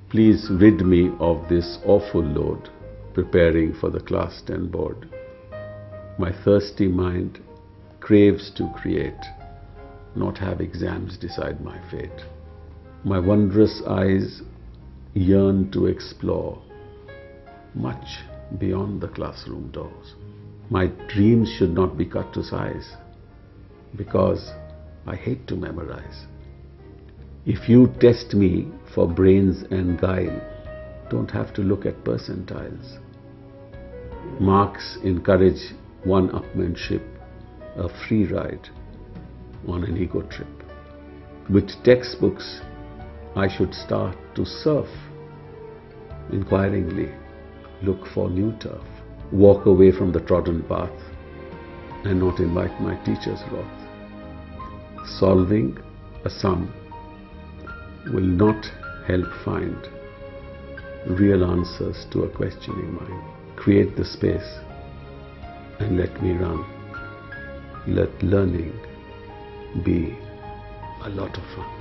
Please rid me of this awful load, preparing for the Class 10 board. My thirsty mind craves to create, not have exams decide my fate. My wondrous eyes yearn to explore much beyond the classroom doors. My dreams should not be cut to size, because I hate to memorize. If you test me for brains and guile, don't have to look at percentiles. Marks encourage one-upmanship, a free ride on an ego trip. With textbooks, I should start to surf. Inquiringly, look for new turf. Walk away from the trodden path and not invite my teacher's wrath. Solving a sum will not help find real answers to a questioning mind. Create the space and let me run. Let learning be a lot of fun.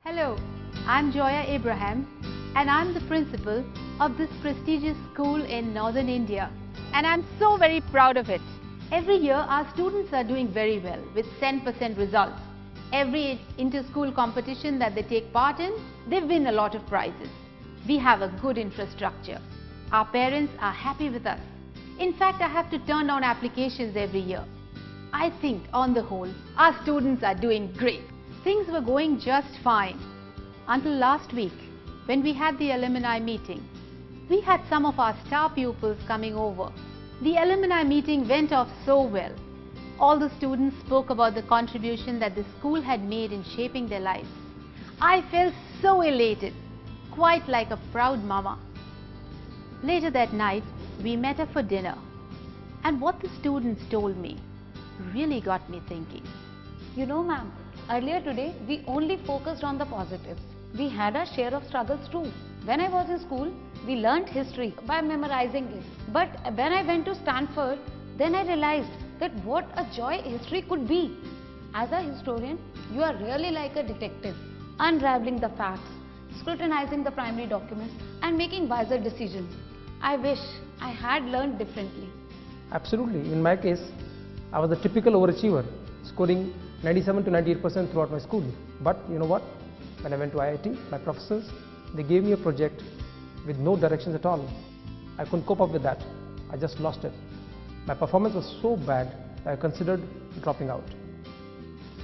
Hello, I'm Joya Abraham and I'm the principal of this prestigious school in Northern India, and I'm so very proud of it. Every year our students are doing very well with 10% results. Every inter-school competition that they take part in, they win a lot of prizes. We have a good infrastructure. Our parents are happy with us. In fact, I have to turn down applications every year. I think on the whole, our students are doing great. Things were going just fine until last week when we had the alumni meeting. We had some of our star pupils coming over. The alumni meeting went off so well. All the students spoke about the contribution that the school had made in shaping their lives. I felt so elated, quite like a proud mama. Later that night, we met up for dinner, and what the students told me really got me thinking. You know, ma'am, earlier today, we only focused on the positives. We had our share of struggles too. When I was in school, we learnt history by memorizing it. But when I went to Stanford, then I realized that what a joy history could be. As a historian, you are really like a detective, unraveling the facts, scrutinizing the primary documents and making wiser decisions. I wish I had learned differently. Absolutely. In my case, I was a typical overachiever, scoring 97 to 98% throughout my school. But you know what? When I went to IIT, my professors, they gave me a project with no directions at all. I couldn't cope up with that. I just lost it. My performance was so bad that I considered dropping out.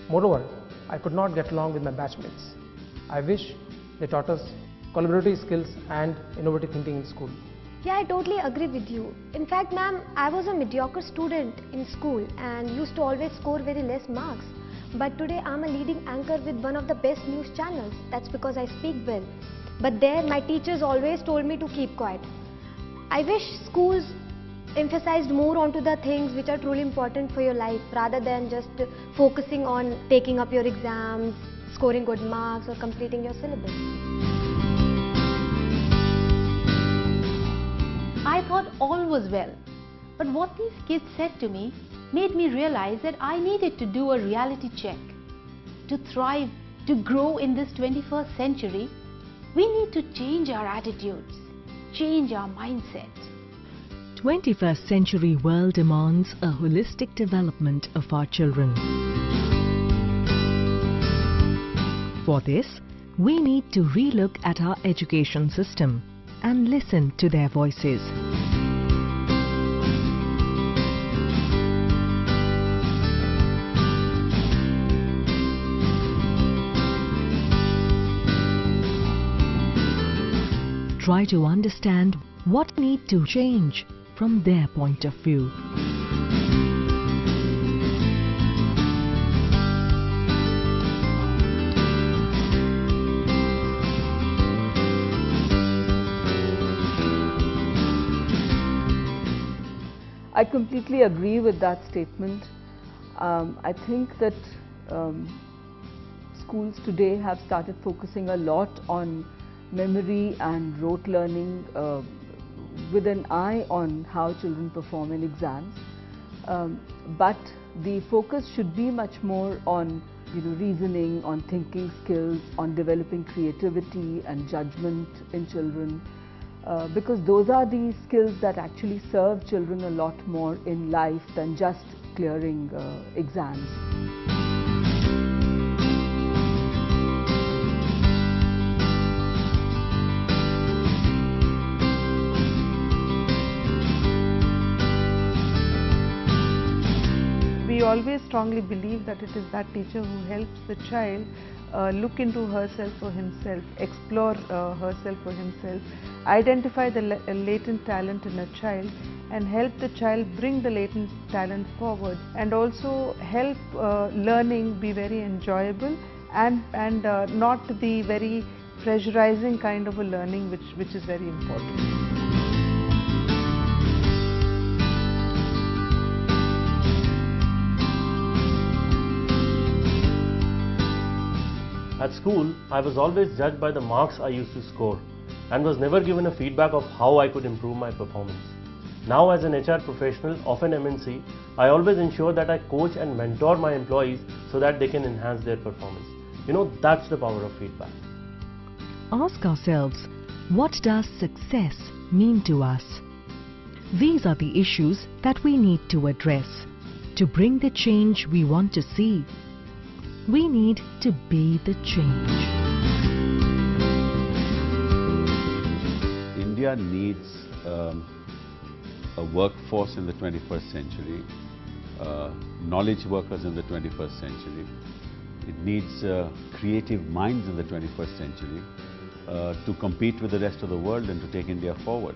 Moreover, I could not get along with my batchmates. I wish they taught us collaborative skills and innovative thinking in school. Yeah, I totally agree with you. In fact, ma'am, I was a mediocre student in school and used to always score very less marks. But today I'm a leading anchor with one of the best news channels. That's because I speak well. But there my teachers always told me to keep quiet. I wish schools emphasized more onto the things which are truly important for your life rather than just focusing on taking up your exams, scoring good marks or completing your syllabus. I thought all was well, but what these kids said to me made me realize that I needed to do a reality check. To thrive, to grow in this 21st century, we need to change our attitudes, change our mindset. 21st century world demands a holistic development of our children. For this, we need to relook at our education system and listen to their voices. Try to understand what need to change from their point of view. I completely agree with that statement. I think that schools today have started focusing a lot on memory and rote learning with an eye on how children perform in exams. But the focus should be much more on reasoning, on thinking skills, on developing creativity and judgment in children, because those are the skills that actually serve children a lot more in life than just clearing exams. We always strongly believe that it is that teacher who helps the child look into herself or himself, explore herself or himself, identify the latent talent in a child and help the child bring the latent talent forward, and also help learning be very enjoyable and not the very pressurizing kind of a learning which is very important. At school, I was always judged by the marks I used to score and was never given a feedback of how I could improve my performance. Now as an HR professional of an MNC, I always ensure that I coach and mentor my employees so that they can enhance their performance. That's the power of feedback. Ask ourselves, what does success mean to us? These are the issues that we need to address to bring the change we want to see. We need to be the change. India needs a workforce in the 21st century, knowledge workers in the 21st century. It needs creative minds in the 21st century to compete with the rest of the world and to take India forward.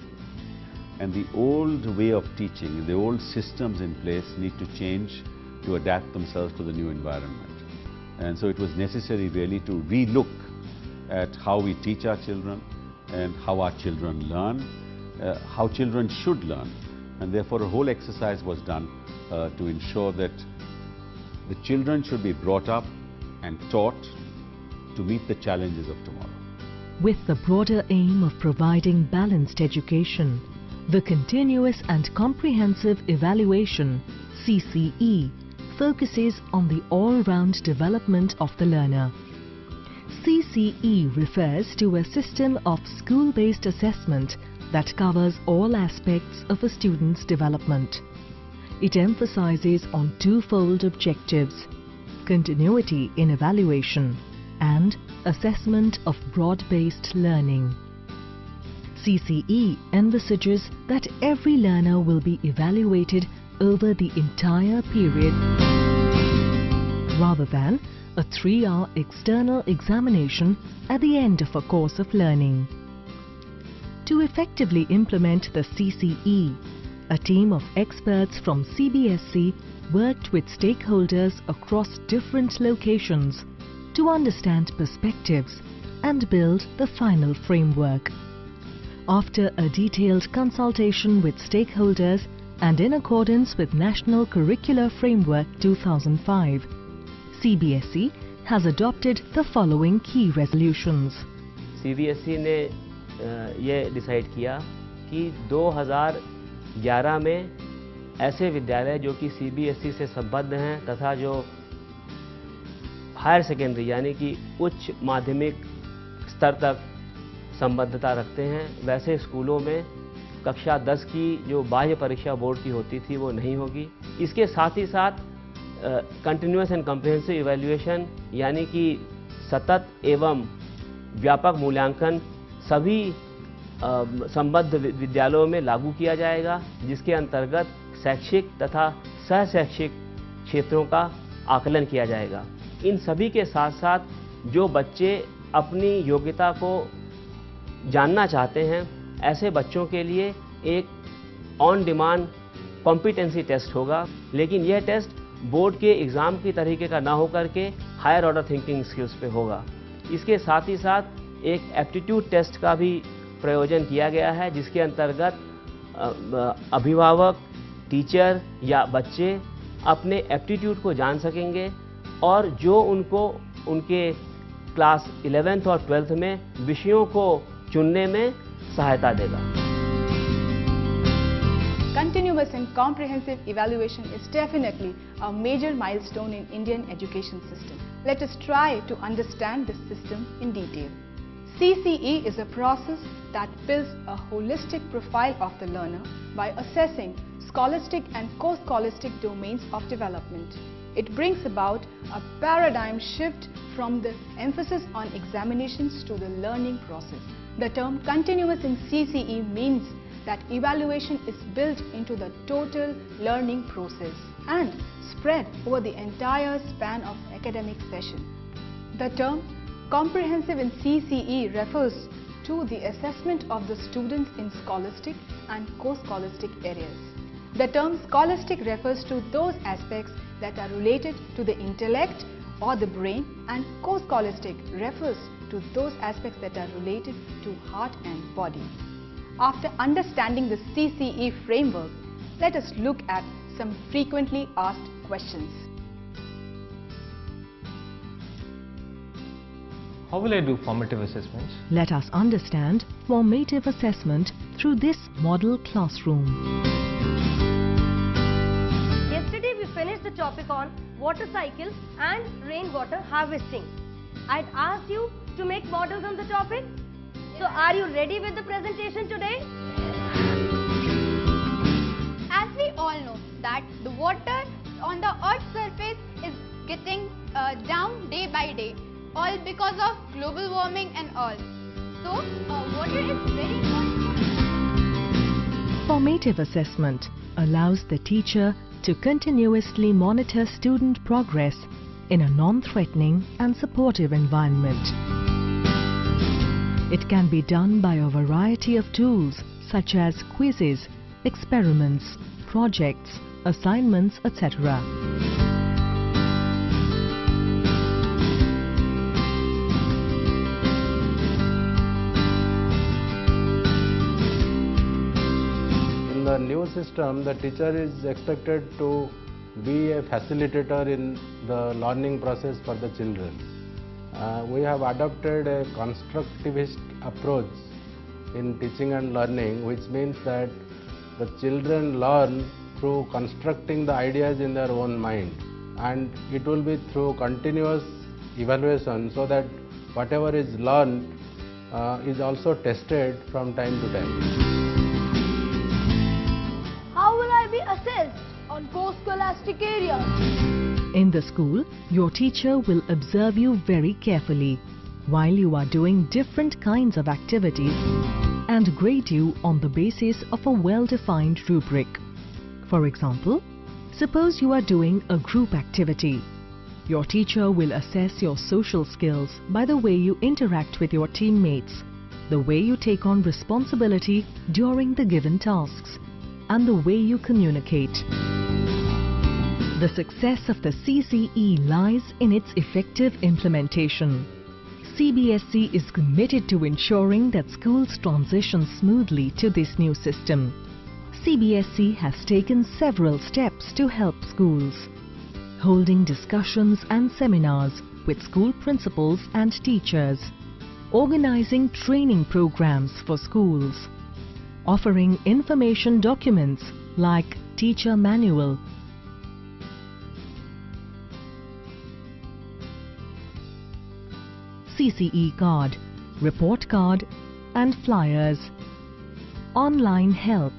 And the old way of teaching, the old systems in place need to change to adapt themselves to the new environment. And so it was necessary really to relook at how we teach our children and how our children learn, how children should learn. And therefore a whole exercise was done to ensure that the children should be brought up and taught to meet the challenges of tomorrow. With the broader aim of providing balanced education, the Continuous and Comprehensive Evaluation, CCE, focuses on the all-round development of the learner. CCE refers to a system of school-based assessment that covers all aspects of a student's development. It emphasizes on twofold objectives: continuity in evaluation and assessment of broad-based learning. CCE envisages that every learner will be evaluated over the entire period, rather than a 3-hour external examination at the end of a course of learning. To effectively implement the CCE, a team of experts from CBSE worked with stakeholders across different locations to understand perspectives and build the final framework. After a detailed consultation with stakeholders and in accordance with National Curricular Framework 2005, CBSE has adopted the following key resolutions. CBSE ने ये decide किया कि 2011 में ऐसे विद्यालय जो कि CBSE से संबद्ध हैं तथा जो हायर सेकेंडरी यानी कि उच्च माध्यमिक स्तर तक संबद्धता रखते हैं, वैसे स्कूलों में कक्षा 10 की जो बाह्य परीक्षा बोर्ड की होती थी वो नहीं होगी। इसके साथ ही साथ कंटिन्यूअस एंड कम्प्रिहेंसिव इवैल्यूएशन यानी कि सतत एवं व्यापक मूल्यांकन सभी संबद्ध विद्यालयों में लागू किया जाएगा, जिसके अंतर्गत शैक्षिक तथा सह शैक्षिक क्षेत्रों का आकलन किया जाएगा। इन सभी के साथ साथ जो बच्चे अपनी योग्यता को जानना चाहते हैं, ऐसे बच्चों के लिए एक ऑन डिमांड कॉम्पिटेंसी टेस्ट होगा, लेकिन यह टेस्ट बोर्ड के एग्ज़ाम की तरीके का ना होकर के हायर ऑर्डर थिंकिंग स्किल्स पे होगा। इसके साथ ही साथ एक एप्टीट्यूड टेस्ट का भी प्रयोजन किया गया है, जिसके अंतर्गत अभिभावक, टीचर या बच्चे अपने एप्टीट्यूड को जान सकेंगे और जो उनको उनके क्लास 11th और 12th में विषयों को चुनने में सहायता देगा। Continuous and comprehensive evaluation is definitely a major milestone in Indian education system. Let us try to understand this system in detail. CCE is a process that builds a holistic profile of the learner by assessing scholastic and co-scholastic domains of development. It brings about a paradigm shift from the emphasis on examinations to the learning process. The term continuous in CCE means that evaluation is built into the total learning process and spread over the entire span of academic session. The term comprehensive in CCE refers to the assessment of the students in scholastic and co-scholastic areas. The term scholastic refers to those aspects that are related to the intellect or the brain, and co-scholastic refers to those aspects that are related to heart and body. After understanding the CCE framework, let us look at some frequently asked questions. How will I do formative assessments? Let us understand formative assessment through this model classroom. Yesterday we finished the topic on water cycle and rainwater harvesting. I'd asked you to make models on the topic. So are you ready with the presentation today? As we all know that the water on the earth's surface is getting down day by day, all because of global warming and all. So water is very important. Formative assessment allows the teacher to continuously monitor student progress in a non-threatening and supportive environment. It can be done by a variety of tools such as quizzes, experiments, projects, assignments, etc. In the new system, the teacher is expected to be a facilitator in the learning process for the children. We have adopted a constructivist approach in teaching and learning, which means that the children learn through constructing the ideas in their own mind, and it will be through continuous evaluation so that whatever is learned is also tested from time to time. How will I be assessed on co-scholastic areas? In the school, your teacher will observe you very carefully while you are doing different kinds of activities and grade you on the basis of a well-defined rubric. For example, suppose you are doing a group activity. Your teacher will assess your social skills by the way you interact with your teammates, the way you take on responsibility during the given tasks, and the way you communicate. The success of the CCE lies in its effective implementation. CBSE is committed to ensuring that schools transition smoothly to this new system. CBSE has taken several steps to help schools, holding discussions and seminars with school principals and teachers, organizing training programs for schools, offering information documents like teacher manual, CCE card, report card and flyers, online help.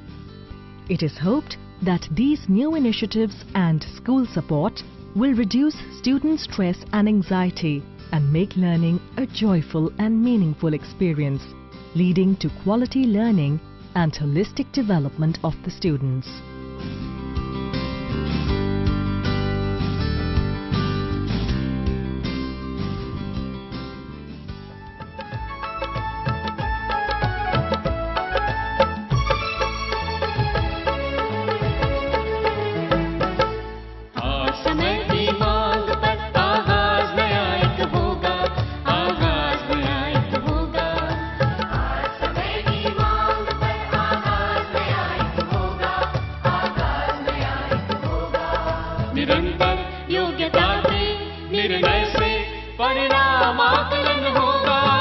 It is hoped that these new initiatives and school support will reduce student stress and anxiety and make learning a joyful and meaningful experience, leading to quality learning and holistic development of the students. निरंतर योग्यता से निर्णय से परिणाम आकलन होगा।